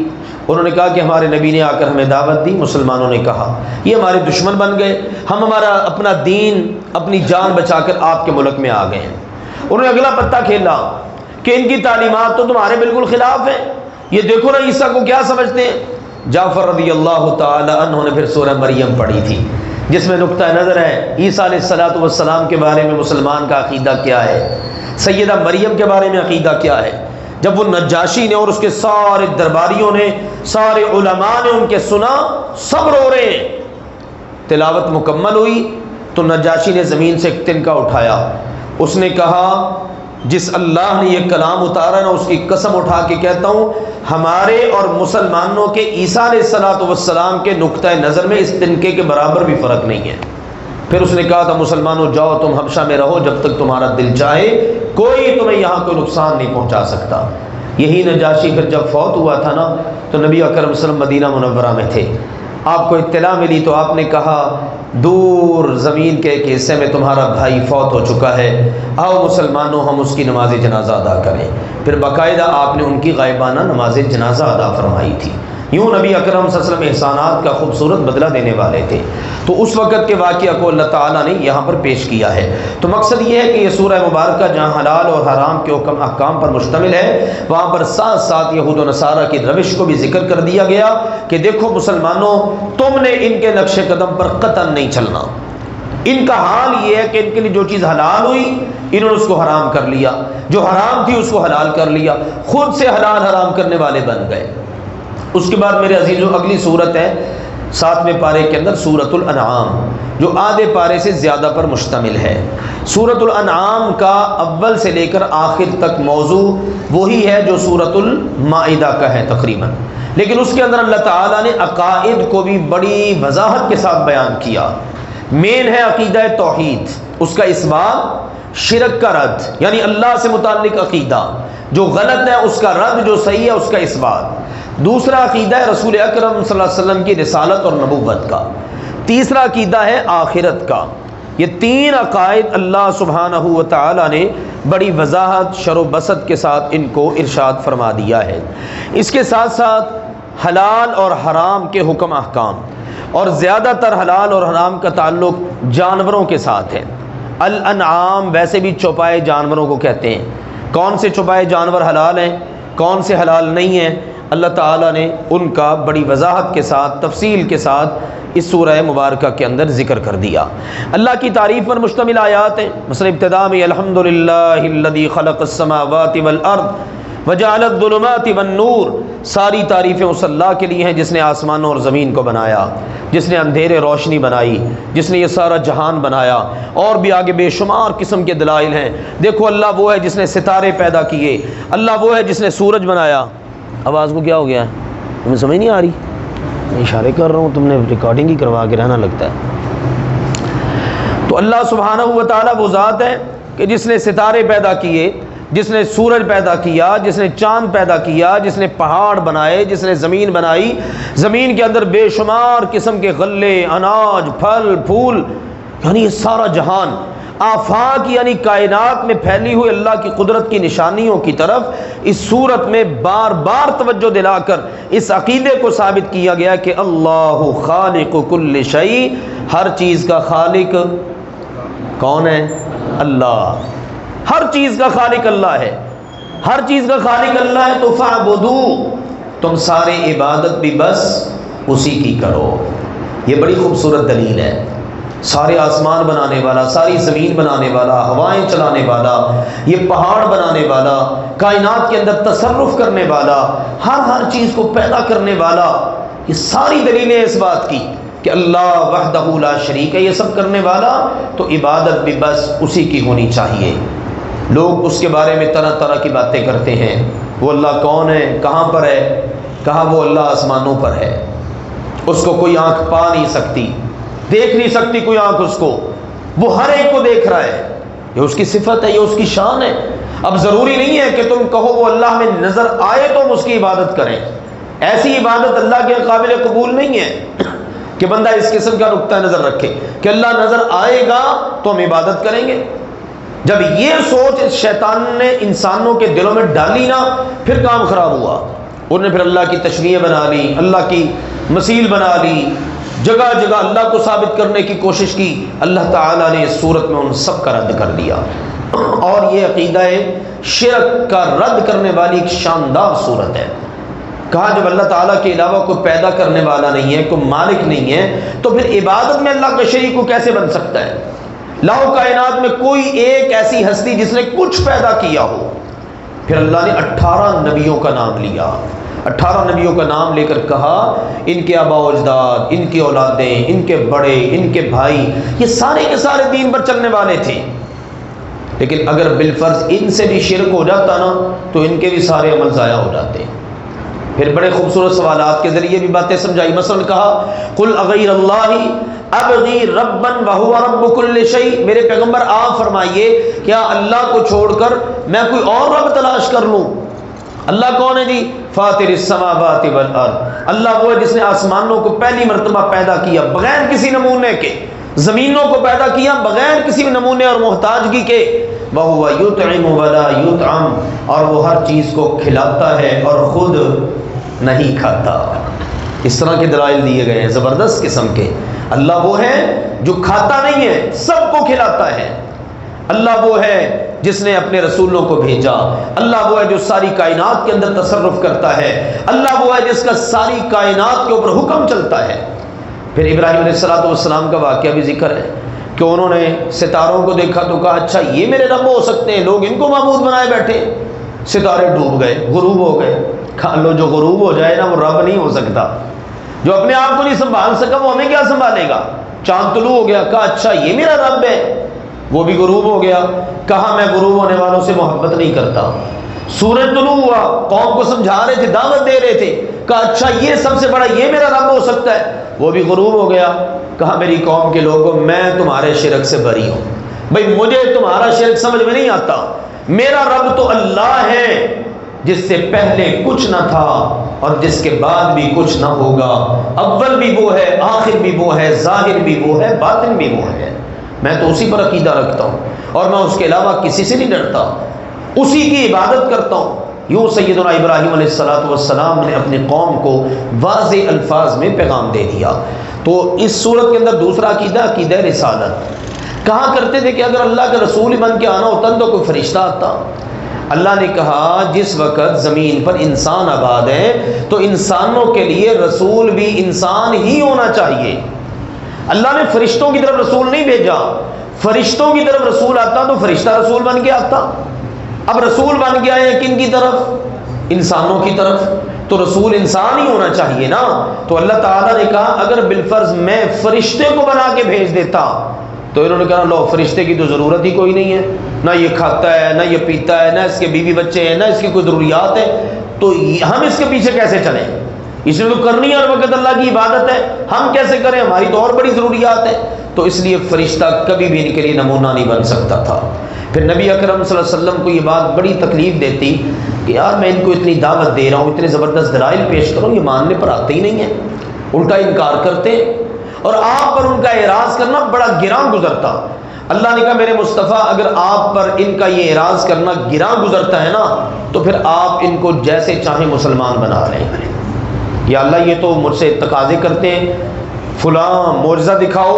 انہوں نے کہا کہ ہمارے نبی نے آ کر ہمیں دعوت دی، مسلمانوں نے کہا یہ ہمارے دشمن بن گئے، ہم ہمارا اپنا دین اپنی جان بچا کر آپ کے ملک میں آ گئے ہیں۔ انہوں نے اگلا پتہ کھیلا کہ ان کی تعلیمات تو تمہارے بالکل خلاف ہیں، یہ دیکھو نا عیسیٰ کو کیا سمجھتے ہیں۔ جعفر رضی اللہ تعالی عنہ نے پھر سورہ مریم پڑھی تھی، جس میں نقطہ نظر ہے عیسیٰ علیہ السلام کے بارے میں مسلمان کا عقیدہ کیا ہے، سیدہ مریم کے بارے میں عقیدہ کیا ہے۔ جب وہ نجاشی نے اور اس کے سارے درباریوں نے، سارے علماء نے ان کے سنا، سب رو رہے ہیں، تلاوت مکمل ہوئی تو نجاشی نے زمین سے ایک تنکا اٹھایا، اس نے کہا جس اللہ نے یہ کلام اتارا نا اس کی قسم اٹھا کے کہتا ہوں ہمارے اور مسلمانوں کے عیسیٰ علیہ السلام کے نقطہ نظر میں اس تنکے کے برابر بھی فرق نہیں ہے۔ پھر اس نے کہا تھا مسلمانوں جاؤ تم حبشہ میں رہو جب تک تمہارا دل چاہے، کوئی تمہیں یہاں کوئی نقصان نہیں پہنچا سکتا۔ یہی نجاشی پھر جب فوت ہوا تھا نا تو نبی اکرم صلی اللہ علیہ وسلم مدینہ منورہ میں تھے، آپ کو اطلاع ملی تو آپ نے کہا دور زمین کے ایک حصے میں تمہارا بھائی فوت ہو چکا ہے، آؤ مسلمانوں ہم اس کی نماز جنازہ ادا کریں۔ پھر باقاعدہ آپ نے ان کی غائبانہ نماز جنازہ ادا فرمائی تھی۔ یوں نبی اکرم صلی اللہ علیہ وسلم احسانات کا خوبصورت بدلہ دینے والے تھے۔ تو اس وقت کے واقعہ کو اللہ تعالیٰ نے یہاں پر پیش کیا ہے۔ تو مقصد یہ ہے کہ یہ سورہ مبارکہ جہاں حلال اور حرام کے حکم احکام پر مشتمل ہے، وہاں پر ساتھ ساتھ یہود و نصارہ کی روش کو بھی ذکر کر دیا گیا کہ دیکھو مسلمانوں تم نے ان کے نقش قدم پر قطعاً نہیں چلنا۔ ان کا حال یہ ہے کہ ان کے لیے جو چیز حلال ہوئی انہوں نے اس کو حرام کر لیا، جو حرام تھی اس کو حلال کر لیا، خود سے حلال حرام کرنے والے بن گئے۔ اس کے بعد میرے عزیزوں اگلی صورت ہے 7ویں پارے کے اندر سورۃ الانعام، جو آدھے پارے سے زیادہ پر مشتمل ہے۔ سورۃ الانعام کا اول سے لے کر آخر تک موضوع وہی ہے جو سورۃ المائدہ کا ہے تقریباً، لیکن اس کے اندر اللہ تعالیٰ نے عقائد کو بھی بڑی وضاحت کے ساتھ بیان کیا۔ مین ہے عقیدہ توحید، اس کا اثبات، شرک کا رد یعنی اللہ سے متعلق عقیدہ، جو غلط ہے اس کا رد، جو صحیح ہے اس کا اثبات۔ دوسرا عقیدہ ہے رسول اکرم صلی اللہ علیہ وسلم کی رسالت اور نبوت کا۔ تیسرا عقیدہ ہے آخرت کا۔ یہ تین عقائد اللہ سبحانہ و تعالی نے بڑی وضاحت شر و بسط کے ساتھ ان کو ارشاد فرما دیا ہے۔ اس کے ساتھ ساتھ حلال اور حرام کے حکم احکام، اور زیادہ تر حلال اور حرام کا تعلق جانوروں کے ساتھ ہے۔ الانعام ویسے بھی چوپائے جانوروں کو کہتے ہیں۔ کون سے چوپائے جانور حلال ہیں، کون سے حلال نہیں ہیں، اللہ تعالیٰ نے ان کا بڑی وضاحت کے ساتھ تفصیل کے ساتھ اس سورہ مبارکہ کے اندر ذکر کر دیا۔ اللہ کی تعریف پر مشتمل آیات ہیں، مثلا ابتدا میں الحمدللہ الذی خلق السماوات والارض وجعل الظلمات والنور، ساری تعریفیں اس اللہ کے لیے ہیں جس نے آسمانوں اور زمین کو بنایا، جس نے اندھیرے روشنی بنائی، جس نے یہ سارا جہان بنایا، اور بھی آگے بے شمار قسم کے دلائل ہیں۔ دیکھو اللہ وہ ہے جس نے ستارے پیدا کیے، اللہ وہ ہے جس نے سورج بنایا۔ آواز کو کیا ہو گیا ہے، تمہیں سمجھ نہیں آ رہی؟ میں اشارے کر رہا ہوں، تم نے ریکارڈنگ ہی کروا کے رہنا لگتا ہے۔ تو اللہ سبحانہ و تعالیٰ وہ ذات ہے کہ جس نے ستارے پیدا کیے، جس نے سورج پیدا کیا، جس نے چاند پیدا کیا، جس نے پہاڑ بنائے، جس نے زمین بنائی، زمین کے اندر بے شمار قسم کے غلے، اناج، پھل پھول، یعنی یہ سارا جہان، آفاق یعنی کائنات میں پھیلی ہوئی اللہ کی قدرت کی نشانیوں کی طرف اس صورت میں بار بار توجہ دلا کر اس عقیدے کو ثابت کیا گیا کہ اللہ خالق کل شیء، ہر چیز کا خالق کون ہے؟ اللہ۔ ہر چیز کا خالق اللہ ہے، ہر چیز کا خالق اللہ ہے، تو فاعبدوہ، تم سارے عبادت بھی بس اسی کی کرو۔ یہ بڑی خوبصورت دلیل ہے۔ سارے آسمان بنانے والا، ساری زمین بنانے والا، ہوائیں چلانے والا، یہ پہاڑ بنانے والا، کائنات کے اندر تصرف کرنے والا، ہر چیز کو پیدا کرنے والا، یہ ساری دلیلیں اس بات کی کہ اللہ وحدہ لا شریک ہے، یہ سب کرنے والا، تو عبادت بھی بس اسی کی ہونی چاہیے۔ لوگ اس کے بارے میں طرح طرح کی باتیں کرتے ہیں، وہ اللہ کون ہے، کہاں پر ہے، کہاں وہ اللہ آسمانوں پر ہے، اس کو کوئی آنکھ پا نہیں سکتی، دیکھ نہیں سکتی کوئی آنکھ اس کو، وہ ہر ایک کو دیکھ رہا ہے، یہ اس کی صفت ہے، یہ اس کی شان ہے۔ اب ضروری نہیں ہے کہ تم کہو وہ اللہ میں نظر آئے تو ہم اس کی عبادت کریں، ایسی عبادت اللہ کے قابل قبول نہیں ہے کہ بندہ اس قسم کا نقطہ نظر رکھے کہ اللہ نظر آئے گا تو ہم عبادت کریں گے۔ جب یہ سوچ شیطان نے انسانوں کے دلوں میں ڈالی نا، پھر کام خراب ہوا۔ انہوں نے پھر اللہ کی تشریح بنا لی، اللہ کی مثیل بنا لی، جگہ جگہ اللہ کو ثابت کرنے کی کوشش کی۔ اللہ تعالیٰ نے اس صورت میں ان سب کا رد کر دیا، اور یہ عقیدہ شرک کا رد کرنے والی ایک شاندار صورت ہے۔ کہا جب اللہ تعالیٰ کے علاوہ کوئی پیدا کرنے والا نہیں ہے، کوئی مالک نہیں ہے، تو پھر عبادت میں اللہ کا شریک کو کیسے بن سکتا ہے؟ لاؤ کائنات میں کوئی ایک ایسی ہستی جس نے کچھ پیدا کیا ہو۔ پھر اللہ نے 18 نبیوں کا نام لیا، 18 نبیوں کا نام لے کر کہا ان کے آباء و اجداد، ان کی اولادیں، ان کے بڑے، ان کے بھائی، یہ سارے کے سارے دین پر چلنے والے تھے، لیکن اگر بالفرض ان سے بھی شرک ہو جاتا نا تو ان کے بھی سارے عمل ضائع ہو جاتے۔ پھر بڑے خوبصورت سوالات کے ذریعے بھی باتیں سمجھائی۔ مثلا کہا قل اغیر اللہ ابغی ربا وہو رب کل شیء، میرے پیغمبر آپ فرمائیے کیا اللہ کو چھوڑ کر میں کوئی اور رب تلاش کر لوں؟ اللہ کون ہے جی؟ فاطر السماوات والارض، اللہ وہ ہے جس نے آسمانوں کو پہلی مرتبہ پیدا کیا بغیر کسی نمونے کے، زمینوں کو پیدا کیا بغیر کسی نمونے اور محتاجگی کے، وَهُوَ يُطْعِمُ وَلَا يُطْعَمُ، اور وہ ہر چیز کو کھلاتا ہے اور خود نہیں کھاتا۔ اس طرح کے دلائل دیے گئے ہیں زبردست قسم کے۔ اللہ وہ ہے جو کھاتا نہیں ہے، سب کو کھلاتا ہے۔ اللہ وہ ہے جس نے اپنے رسولوں کو بھیجا، اللہ وہ ہے جو ساری کائنات کے اندر تصرف کرتا ہے، اللہ وہ ہے جس کا ساری کائنات کے اوپر حکم چلتا ہے۔ پھر ابراہیم علیہ السلام کا واقعہ بھی ذکر ہے کہ انہوں نے ستاروں کو دیکھا تو کہا اچھا یہ میرے رب ہو سکتے ہیں، لوگ ان کو معبود بنائے بیٹھے، ستارے ڈوب گئے، غروب ہو گئے۔ کھان لو، جو غروب ہو جائے نا وہ رب نہیں ہو سکتا، جو اپنے آپ کو نہیں سنبھال سکا وہ ہمیں کیا سنبھالے گا؟ چاند طلوع ہو گیا، کہا اچھا یہ میرا رب ہے، وہ بھی غروب ہو گیا، کہا میں غروب ہونے والوں سے محبت نہیں کرتا۔ سورج طلوع ہوا، قوم کو سمجھا رہے تھے، دعوت دے رہے تھے، کہا اچھا یہ سب سے بڑا یہ میرا رب ہو سکتا ہے، وہ بھی غروب ہو گیا۔ کہا میری قوم کے لوگوں میں تمہارے شرک سے بری ہوں، بھئی مجھے تمہارا شرک سمجھ میں نہیں آتا، میرا رب تو اللہ ہے جس سے پہلے کچھ نہ تھا اور جس کے بعد بھی کچھ نہ ہوگا، اول بھی وہ ہے، آخر بھی وہ ہے، ظاہر بھی وہ ہے، باطن بھی وہ ہے۔ میں تو اسی پر عقیدہ رکھتا ہوں اور میں اس کے علاوہ کسی سے نہیں ڈرتا، اسی کی عبادت کرتا ہوں۔ یوں سیدنا ابراہیم علیہ السلام نے اپنی قوم کو واضح الفاظ میں پیغام دے دیا۔ تو اس صورت کے اندر دوسرا عقیدہ، عقیدہ رسالت۔ کہا کرتے تھے کہ اگر اللہ کا رسول بن کے آنا ہوتا تو کوئی فرشتہ آتا۔ اللہ نے کہا جس وقت زمین پر انسان آباد ہے تو انسانوں کے لیے رسول بھی انسان ہی ہونا چاہیے۔ اللہ نے فرشتوں کی طرف رسول نہیں بھیجا، فرشتوں کی طرف رسول آتا تو فرشتہ رسول بن کے آتا۔ اب رسول بن گیا ہے کن کی طرف؟ انسانوں کی طرف، تو رسول انسان ہی ہونا چاہیے نا۔ تو اللہ تعالیٰ نے کہا اگر بالفرض میں فرشتے کو بنا کے بھیج دیتا تو انہوں نے کہا لو فرشتے کی تو ضرورت ہی کوئی نہیں ہے، نہ یہ کھاتا ہے، نہ یہ پیتا ہے، نہ اس کے بیوی بچے ہیں، نہ اس کی کوئی ضروریات ہے، تو ہم اس کے پیچھے کیسے چلیں؟ اس نے تو کرنی ہے ہر وقت اللہ کی عبادت ہے، ہم کیسے کریں؟ ہماری تو اور بڑی ضروریات ہیں۔ تو اس لیے فرشتہ کبھی بھی ان کے لیے نمونہ نہیں بن سکتا تھا۔ پھر نبی اکرم صلی اللہ علیہ وسلم کو یہ بات بڑی تکلیف دیتی کہ یار میں ان کو اتنی دعوت دے رہا ہوں، اتنے زبردست دلائل پیش کروں، یہ ماننے پر آتے ہی نہیں ہیں، الٹا انکار کرتے، اور آپ پر ان کا اعراض کرنا بڑا گراں گزرتا۔ اللہ نے کہا میرے مصطفیٰ اگر آپ پر ان کا یہ اعراض کرنا گراں گزرتا ہے نا تو پھر آپ ان کو جیسے چاہیں مسلمان بنا لیں۔ یا اللہ یہ تو مجھ سے تقاضے کرتے ہیں فلاں معجزہ دکھاؤ،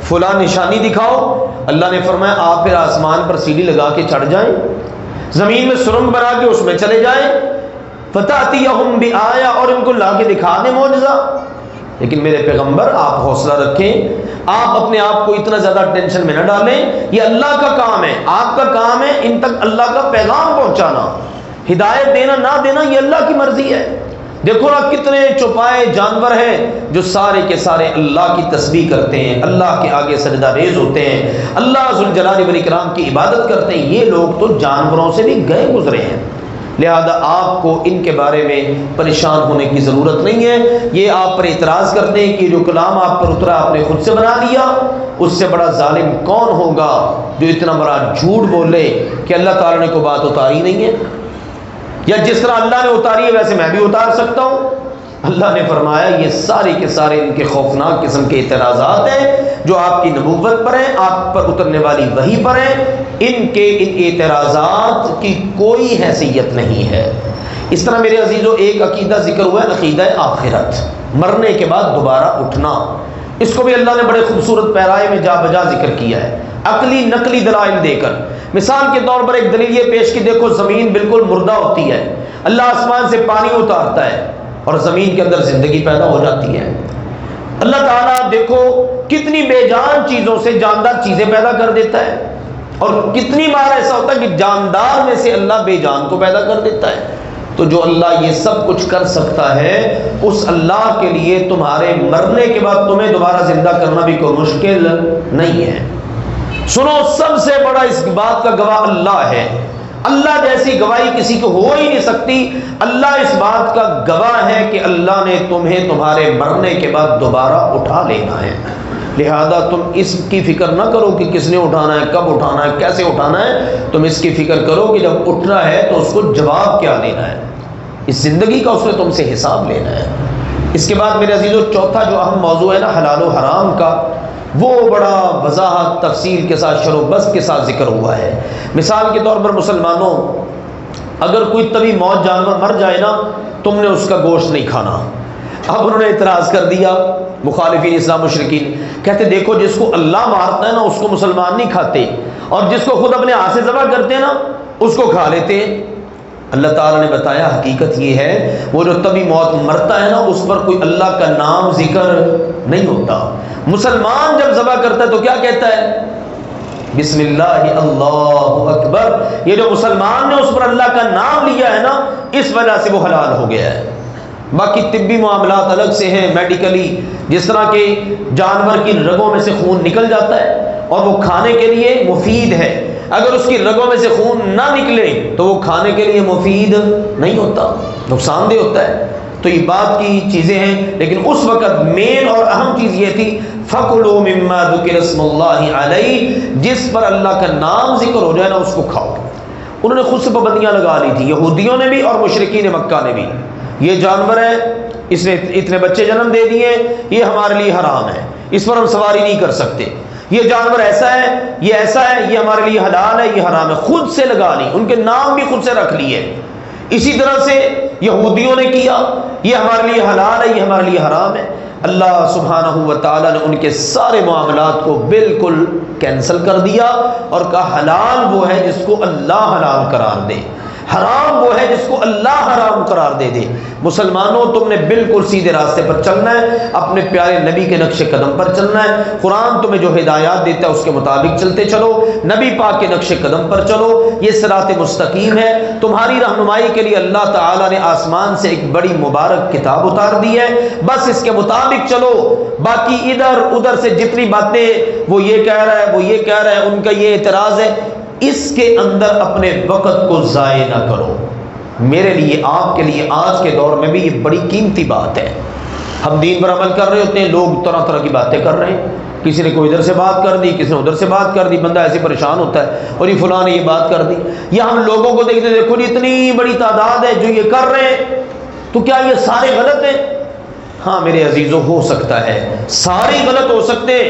فلاں نشانی دکھاؤ۔ اللہ نے فرمایا آپ پھر آسمان پر سیڑھی لگا کے چڑھ جائیں، زمین میں سرنگ بنا کے اس میں چلے جائیں، فتأتیہم بآیہ، اور ان کو لا کے دکھا دیں معجزہ۔ لیکن میرے پیغمبر آپ حوصلہ رکھیں، آپ اپنے آپ کو اتنا زیادہ ٹینشن میں نہ ڈالیں، یہ اللہ کا کام ہے، آپ کا کام ہے ان تک اللہ کا پیغام پہنچانا، ہدایت دینا نہ دینا یہ اللہ کی مرضی ہے۔ دیکھو نا کتنے چوپائے جانور ہیں جو سارے کے سارے اللہ کی تسبیح کرتے ہیں، اللہ کے آگے سجدہ ریز ہوتے ہیں، اللہ ذوالجلال والاکرام کی عبادت کرتے ہیں، یہ لوگ تو جانوروں سے بھی گئے گزرے ہیں۔ لہذا آپ کو ان کے بارے میں پریشان ہونے کی ضرورت نہیں ہے۔ یہ آپ پر اعتراض کرتے ہیں کہ جو کلام آپ پر اترا آپ نے خود سے بنا لیا، اس سے بڑا ظالم کون ہوگا جو اتنا بڑا جھوٹ بولے کہ اللہ تعالیٰ نے کوئی بات اتاری نہیں ہے، یا جس طرح اللہ نے اتاری ہے ویسے میں بھی اتار سکتا ہوں۔ اللہ نے فرمایا یہ سارے کے سارے ان کے خوفناک قسم کے اعتراضات ہیں جو آپ کی نبوت پر ہیں، آپ پر اترنے والی وحی پر ہیں، ان اعتراضات کی کوئی حیثیت نہیں ہے، اس طرح میرے عزیزو ایک عقیدہ ذکر ہوا ہے، عقیدہ آخرت، مرنے کے بعد دوبارہ اٹھنا. اس کو بھی اللہ نے بڑے خوبصورت پیرائے میں جا بجا ذکر کیا ہے، عقلی نقلی دلائل دے کر. مثال کے طور پر ایک دلیل یہ پیش کی، دیکھو زمین بالکل مردہ ہوتی ہے، اللہ آسمان سے پانی اتارتا ہے اور زمین کے اندر زندگی پیدا ہو جاتی ہے. اللہ تعالیٰ دیکھو کتنی بے جان چیزوں سے جاندار چیزیں پیدا کر دیتا ہے، اور کتنی بار ایسا ہوتا ہے کہ جاندار میں سے اللہ بے جان کو پیدا کر دیتا ہے. تو جو اللہ یہ سب کچھ کر سکتا ہے، اس اللہ کے لیے تمہارے مرنے کے بعد تمہیں دوبارہ زندہ کرنا بھی کوئی مشکل نہیں ہے. سنو، سب سے بڑا اس بات کا گواہ اللہ ہے. اللہ جیسی گواہی کسی کو ہو ہی نہیں سکتی. اللہ اس بات کا گواہ ہے کہ اللہ نے تمہیں تمہارے مرنے کے بعد دوبارہ اٹھا لینا ہے. لہذا تم اس کی فکر نہ کرو کہ کس نے اٹھانا ہے، کب اٹھانا ہے، کیسے اٹھانا ہے. تم اس کی فکر کرو کہ جب اٹھنا ہے تو اس کو جواب کیا دینا ہے، اس زندگی کا اس نے تم سے حساب لینا ہے. اس کے بعد میرے عزیزو چوتھا جو اہم موضوع ہے نا حلال و حرام کا، وہ بڑا وضاحت تفصیل کے ساتھ شرح و بسط کے ساتھ ذکر ہوا ہے. مثال کے طور پر مسلمانوں، اگر کوئی طبی موت جانور مر جائے نا، تم نے اس کا گوشت نہیں کھانا. اب انہوں نے اعتراض کر دیا مخالفین اسلام مشرکین، کہتے دیکھو جس کو اللہ مارتا ہے نا اس کو مسلمان نہیں کھاتے، اور جس کو خود اپنے ہاتھ سے ذبح کرتے ہیں نا اس کو کھا لیتے ہیں. اللہ تعالیٰ نے بتایا حقیقت یہ ہے، وہ جو طبی موت مرتا ہے نا اس پر کوئی اللہ کا نام ذکر نہیں ہوتا. مسلمان جب ذبح کرتا ہے تو کیا کہتا ہے؟ بسم اللہ اللہ اکبر. یہ جو مسلمان نے اس پر اللہ کا نام لیا ہے نا، اس وجہ سے وہ حلال ہو گیا ہے. باقی طبی معاملات الگ سے ہیں، میڈیکلی، جس طرح کہ جانور کی رگوں میں سے خون نکل جاتا ہے اور وہ کھانے کے لیے مفید ہے. اگر اس کی رگوں میں سے خون نہ نکلے تو وہ کھانے کے لیے مفید نہیں ہوتا، نقصان دہ ہوتا ہے. تو یہ بات کی چیزیں ہیں، لیکن اس وقت مین اور اہم چیز یہ تھی فَكُلُوا مِمَّا ذُكِرَ اسْمُ اللَّهِ عَلَيْهِ، جس پر اللہ کا نام ذکر ہو جائے نا اس کو کھاؤ. انہوں نے خود سے پابندیاں لگا لی تھی، یہودیوں نے بھی اور مشرکین مکہ نے بھی. یہ جانور ہے، اس نے اتنے بچے جنم دے دیے، یہ ہمارے لیے حرام ہے، اس پر ہم سواری نہیں کر سکتے. یہ جانور ایسا ہے، یہ ایسا ہے، یہ ہمارے لیے حلال ہے، یہ حرام ہے. خود سے لگا لی، ان کے نام بھی خود سے رکھ لیے. اسی طرح سے یہودیوں نے کیا، یہ ہمارے لیے حلال ہے، یہ ہمارے لیے حرام ہے. اللہ سبحانہ و تعالیٰ نے ان کے سارے معاملات کو بالکل کینسل کر دیا اور کہا حلال وہ ہے جس کو اللہ حلال قرار دے، حرام وہ ہے جس کو اللہ حرام قرار دے دے. مسلمانوں تم نے بالکل سیدھے راستے پر چلنا ہے، اپنے پیارے نبی کے نقش قدم پر چلنا ہے. قرآن تمہیں جو ہدایات دیتا ہے اس کے مطابق چلتے چلو، نبی پاک کے نقش قدم پر چلو. یہ صراط مستقیم ہے. تمہاری رہنمائی کے لیے اللہ تعالیٰ نے آسمان سے ایک بڑی مبارک کتاب اتار دی ہے، بس اس کے مطابق چلو. باقی ادھر ادھر سے جتنی باتیں وہ یہ کہہ رہا ہے، وہ یہ کہہ رہا ہے، ان کا یہ اعتراض ہے، اس کے اندر اپنے وقت کو ضائع نہ کرو. میرے لیے، آپ کے لیے آج کے دور میں بھی یہ بڑی قیمتی بات ہے. ہم دین پر عمل کر رہے ہوتے ہیں، لوگ طرح طرح کی باتیں کر رہے ہیں. کسی نے کوئی ادھر سے بات کر دی، کسی نے ادھر سے بات کر دی، بندہ ایسے پریشان ہوتا ہے اور یہ فلاں نے یہ بات کر دی. یا ہم لوگوں کو دیکھتے دیکھو اتنی بڑی تعداد ہے جو یہ کر رہے ہیں، تو کیا یہ سارے غلط ہیں؟ ہاں میرے عزیزوں، ہو سکتا ہے سارے غلط ہو سکتے،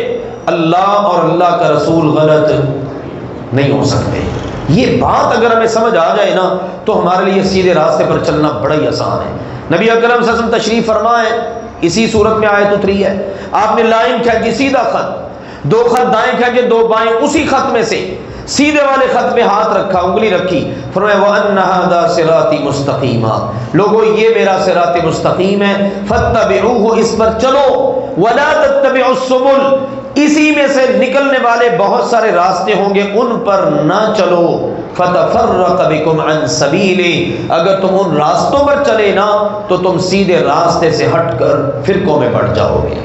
اللہ اور اللہ کا رسول غلط نہیں ہو سکتے. یہ بات اگر ہمیں سمجھ آ جائے نا تو ہمارے لیے سیدھے راستے پر چلنا بڑا ہی آسان ہے. نبی اکرم صلی اللہ علیہ وسلم تشریف فرمائے، اسی صورت میں آیت اتری ہے. آپ نے لائن کھینچی، سیدھا خط، 2 خط دائیں کھینچے، 2 بائیں، اسی خط میں سے سیدھے والے خط میں ہاتھ رکھا، انگلی رکھی، فرمایا وَأَنَّ هَذَا صِرَاطِ مُسْتَقِيمًا، لوگو یہ میرا صراط مستقیم ہے، فَاتَّبِعُوهُ، اس پر چلو، وَلَا تَتَّبِعُوا السُّبُلَ، اسی میں سے نکلنے والے بہت سارے راستے ہوں گے، ان پر نہ چلو، فَتَفَرَّقَ بِكُمْ عَنْ سَبِيلِهِ، اگر تم ان راستوں پر چلے نا تو تم سیدھے راستے سے ہٹ کر فرقوں میں بڑھ جاؤ گے.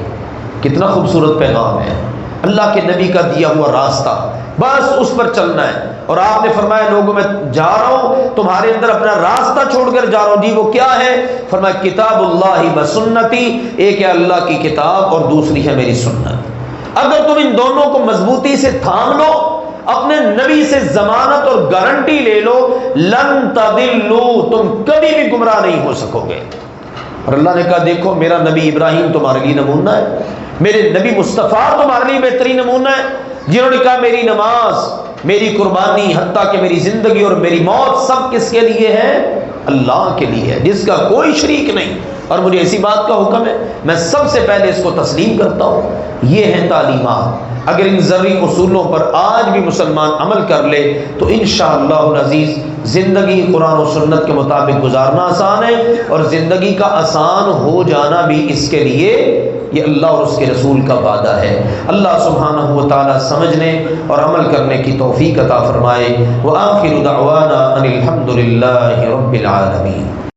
کتنا خوبصورت پیغام ہے، اللہ کے نبی کا دیا ہوا راستہ، بس اس پر چلنا ہے. اور آپ نے فرمایا لوگوں میں جا رہا ہوں، تمہارے اندر اپنا راستہ چھوڑ کر جا رہا ہوں. جی وہ کیا ہے؟ فرمایا کتاب اللہ و سنتی، ایک ہے اللہ کی کتاب اور دوسری ہے میری سنت. اگر تم ان دونوں کو مضبوطی سے تھام لو، اپنے نبی سے ضمانت اور گارنٹی لے لو، لن تضلوا، تم کبھی بھی گمراہ نہیں ہو سکو گے. اور اللہ نے کہا دیکھو میرا نبی ابراہیم تمہارے لیے نمونہ ہے، میرے نبی مصطفیٰ تمہارے لیے بہترین نمونہ ہے، جنہوں نے کہا میری نماز، میری قربانی، حتیٰ کہ میری زندگی اور میری موت سب کس کے لیے ہے؟ اللہ کے لیے ہے جس کا کوئی شریک نہیں، اور مجھے اسی بات کا حکم ہے، میں سب سے پہلے اس کو تسلیم کرتا ہوں۔ یہ ہیں تعلیمات، اگر ان ذرعی اصولوں پر آج بھی مسلمان عمل کر لے تو انشاءاللہ العزیز زندگی قرآن و سنت کے مطابق گزارنا آسان ہے، اور زندگی کا آسان ہو جانا بھی اس کے لیے یہ اللہ اور اس کے رسول کا وعدہ ہے۔ اللہ سبحانہ و تعالی سمجھنے اور عمل کرنے کی توفیق عطا فرمائے۔ وآخر دعوانا ان الحمد للہ رب العالمین۔